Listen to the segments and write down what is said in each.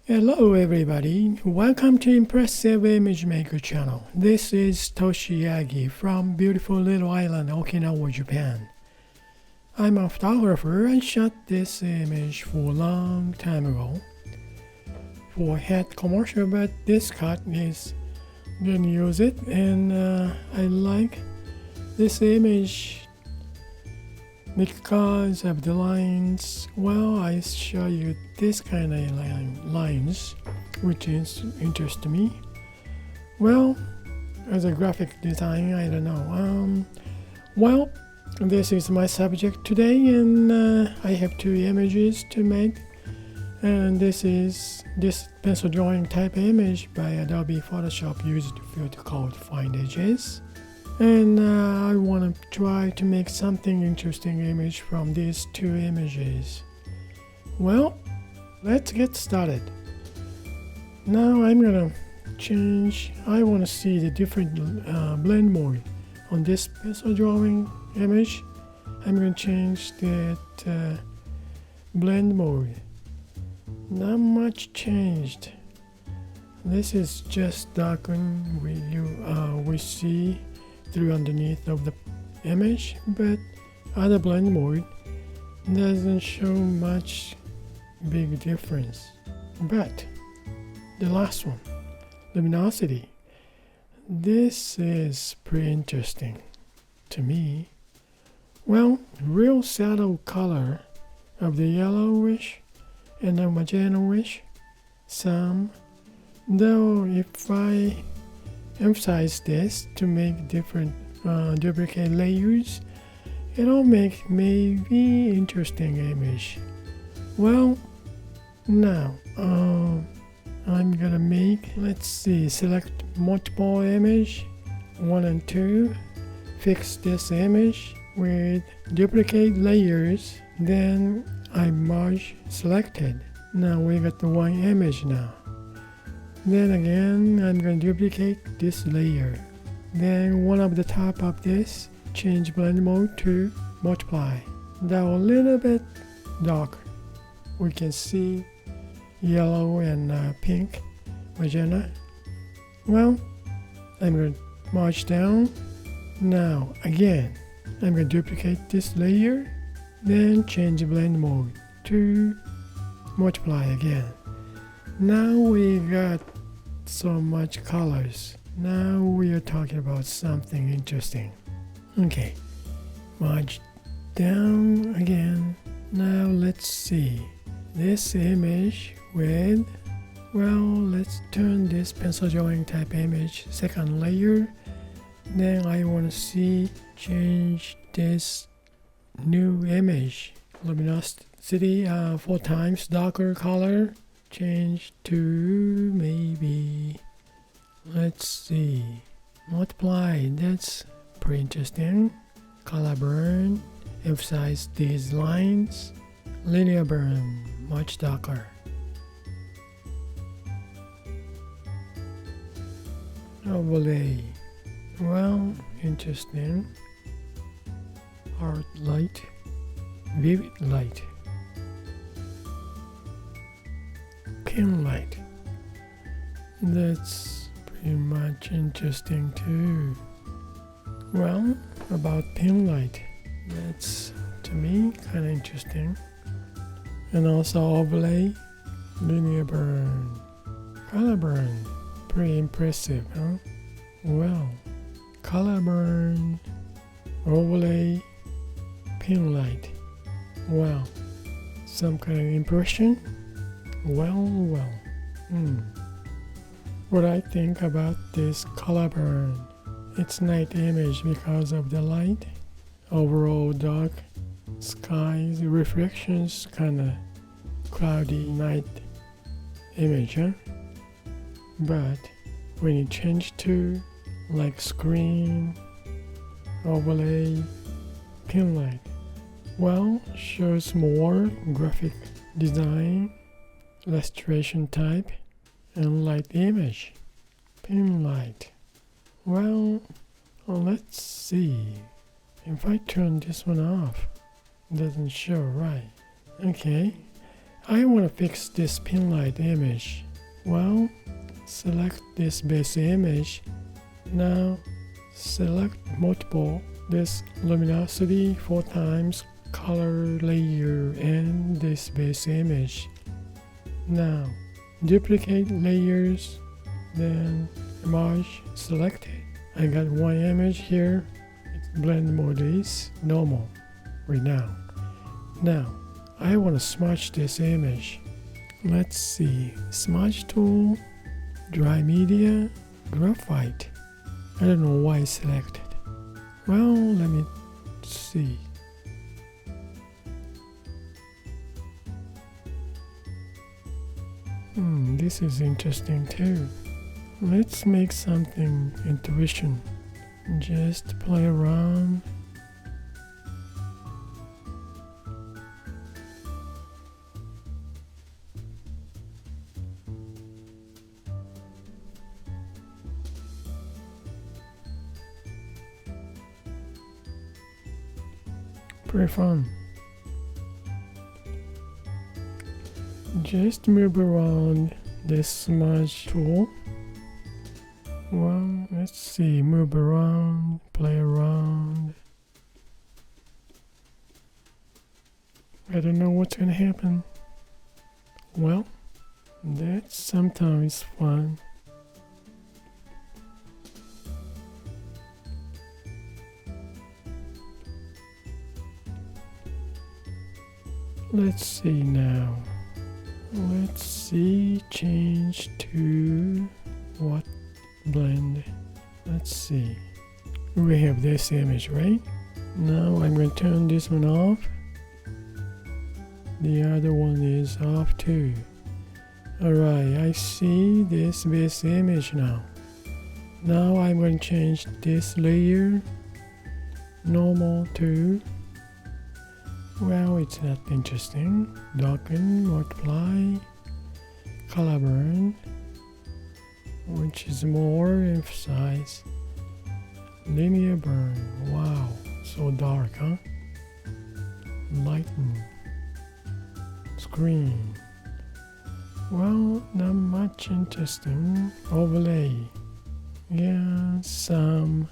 Hello everybody, welcome to Impressive Image Maker channel. This is Toshi Yagi from beautiful little island Okinawa, Japan. I'm a photographer. I shot this image for a long time ago for a head commercial, but this cut is gonna use it, and I like this image because of the lines. Well, I show you this kind of lines, which is interest me. Well, as a graphic design, I don't know. Well, this is my subject today, and I have two images to make. And this is this pencil drawing type image by Adobe Photoshop used field called Find Edges. And I want to try to make something interesting image from these two images. Well, let's get started. Now I'm gonna change. I want to see the different blend mode on this pencil drawing image. I'm gonna change that blend mode. Not much changed. This is just darken. We see through underneath of the image, but other blend mode doesn't show much big difference. But the last one, luminosity, this is pretty interesting to me. Well, real subtle color of the yellowish and the magentawish, some, though if I emphasize this to make different duplicate layers, it'll make maybe interesting image. Well, now I'm gonna make, let's see, select multiple image 1 and 2, fix this image with duplicate layers, then I merge selected. Now we got the one image now. Then again, I'm going to duplicate this layer. Then one of the top of this, change blend mode to multiply. Now a little bit darker. We can see yellow and pink, magenta. Well, I'm going to march down. Now again, I'm going to duplicate this layer. Then change blend mode to multiply again. Now we got so much colors. Now we are talking about something interesting. Okay, merge down again. Now let's see this image with, well, let's turn this pencil drawing type image second layer. Then I want to see, change this new image luminosity 4 times darker color. Change to maybe, let's see, multiply. That's pretty interesting. Color burn, emphasize these lines. Linear burn, much darker. Overlay, well, interesting. Hard light, vivid light. Pin light, that's pretty much interesting too. Well, about pin light, that's to me kind of interesting. And also overlay, linear burn, color burn, pretty impressive, huh? Well, color burn, overlay, pin light. Wow, some kind of impression. Well. What I think about this color burn, it's night image because of the light. Overall dark skies, reflections, kind of cloudy night image, huh? But when you change to like screen, overlay, pin light, well, shows more graphic design, illustration type, and light image. Pin light. Well, let's see. If I turn this one off, it doesn't show right. Okay, I want to fix this pin light image. Well, select this base image. Now select multiple, this luminosity 4 times, color layer, and this base image. Now duplicate layers, then image selected. I got one image here. Blend mode is normal right now. Now I want to smudge this image. Let's see, smudge tool, dry media, graphite. I don't know why I selected. Well, let me see. This is interesting too. Let's make something intuition. Just play around. Pretty fun. Just move around this smudge tool. Well, let's see, move around, play around. I don't know what's gonna happen. Well, that's sometimes fun. Let's see now. Let's see, change to what blend. Let's see. We have this image, right? Now I'm going to turn this one off. The other one is off too. Alright, I see this base image now. Now I'm going to change this layer normal to, well, it's not interesting. Darken, multiply, color burn, which is more emphasized. Linear burn, wow, so dark, huh? Lighten, screen, well, not much interesting. Overlay, yeah, some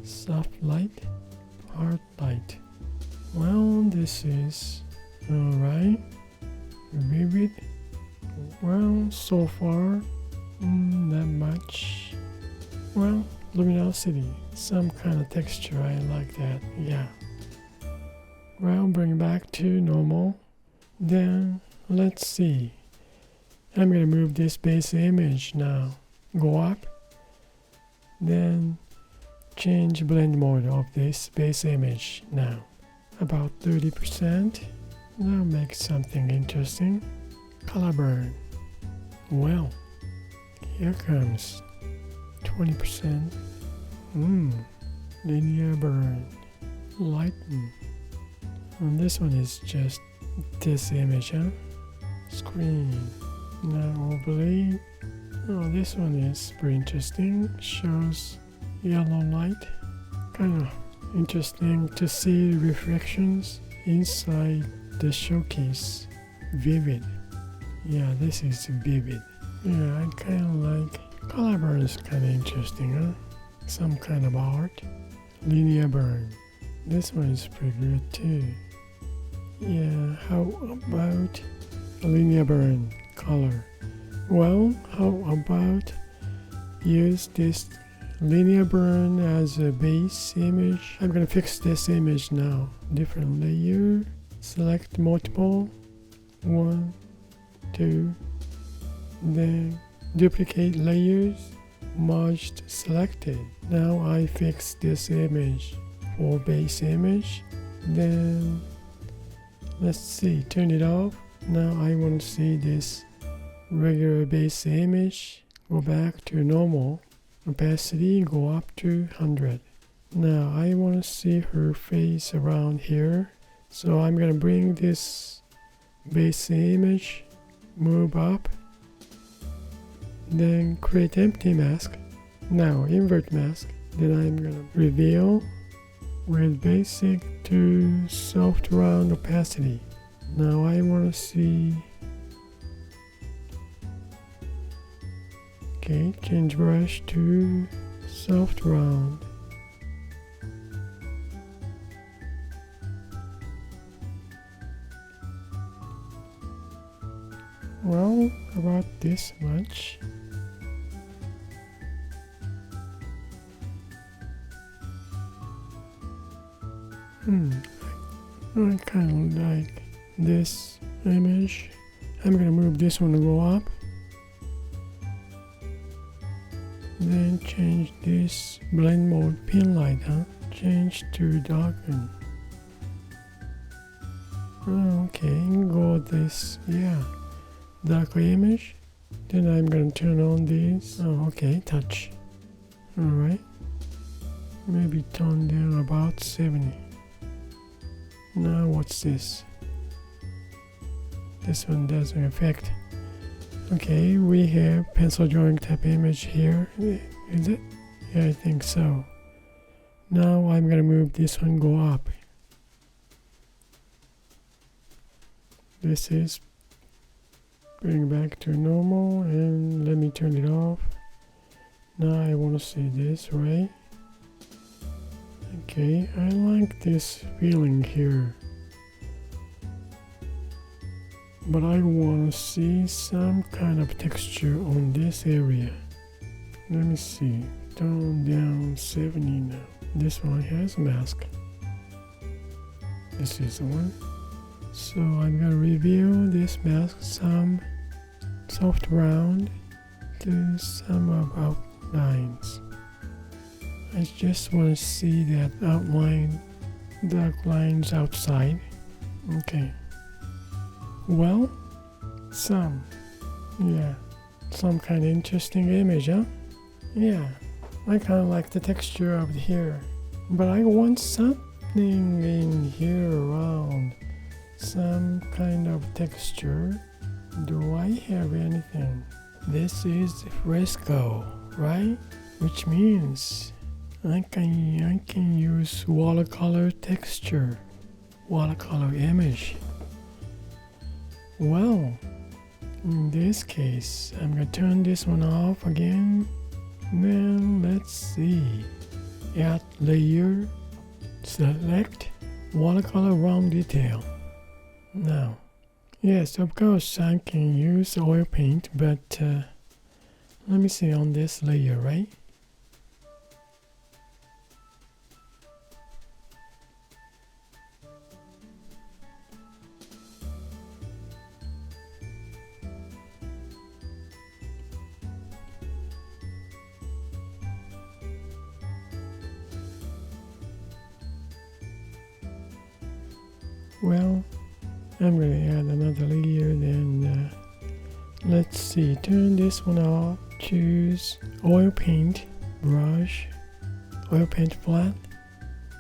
soft light, hard light. Well, this is alright. Vivid. Well, so far, not much. Well, luminosity, some kind of texture, I like that, yeah. Well, bring back to normal. Then, let's see. I'm gonna move this base image now. Go up. Then, change blend mode of this base image now. About 30%. Now make something interesting. Color burn. Well, here comes 20%. Linear burn. Lighten. And this one is just this image, huh? Screen. Now overlay. Oh, this one is pretty interesting. Shows yellow light. Kind of interesting to see reflections inside the showcase. Vivid. Yeah, this is vivid. Yeah, I kind of like color burn is kind of interesting, huh? Some kind of art. Linear burn. This one is pretty good too. Yeah, how about a linear burn color? Well, how about use this linear burn as a base image? I'm gonna fix this image now. Different layer, select multiple, 1, 2, then duplicate layers, merged selected. Now I fix this image for base image. Then let's see, turn it off. Now I want to see this regular base image. Go back to normal. Opacity, go up to 100. Now I want to see her face around here. So I'm going to bring this base image, move up, then create empty mask. Now invert mask. Then I'm going to reveal with basic to soft round opacity. Now I want to see Okay, change brush to soft round. Well, about this much. I kind of like this image. I'm gonna move this one to go up. Then change this blend mode pin light, change to darken. Okay, go this, darker image. Then I'm gonna turn on this. Okay, touch. Alright. Maybe tone down about 70. Now what's this? This one doesn't affect. Okay, we have pencil drawing type image here. Is it? Yeah, I think so. Now I'm gonna move this one, go up. This is bring back to normal, and let me turn it off. Now I want to see this, right? Okay, I like this feeling here. But I want to see some kind of texture on this area. Let me see. Tone down 70 now. This one has mask. This is the one. So I'm gonna reveal this mask some soft round to some of outlines. I just want to see that outline, dark lines outside. Okay. Well, some kind of interesting image, huh? Yeah, I kind of like the texture of here, but I want something in here around, some kind of texture. Do I have anything? This is Fresco, right? Which means I can use watercolor texture, watercolor image. Well, in this case, I'm gonna turn this one off again. Then let's see. Add layer, select watercolor round detail. Now, yes, of course I can use oil paint, but let me see on this layer, right? Well, I'm going to add another layer, then let's see, turn this one off, choose oil paint brush, oil paint flat.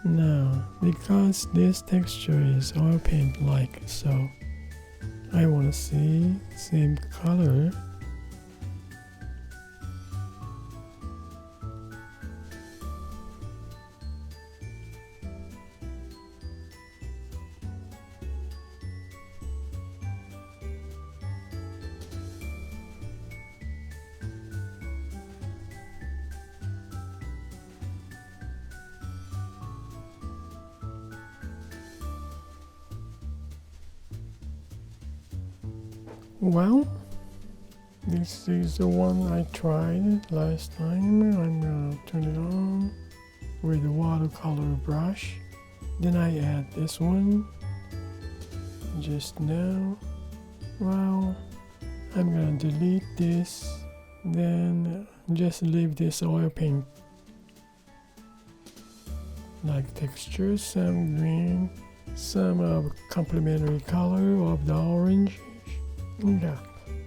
Now, because this texture is oil paint like, so I want to see same color. Well, this is the one I tried last time. I'm gonna turn it on with the watercolor brush. Then I add this one just now. Well, I'm gonna delete this, then just leave this oil paint like texture, some green, some of complementary color of the orange. Yeah.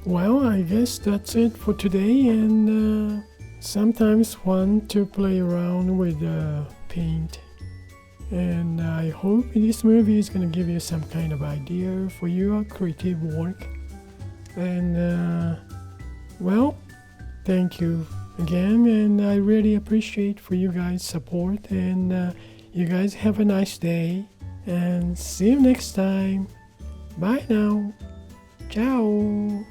Well, I guess that's it for today, and sometimes fun to play around with paint. And I hope this movie is going to give you some kind of idea for your creative work. And well, thank you again, and I really appreciate for you guys' support, and you guys have a nice day, and see you next time. Bye now. Ciao.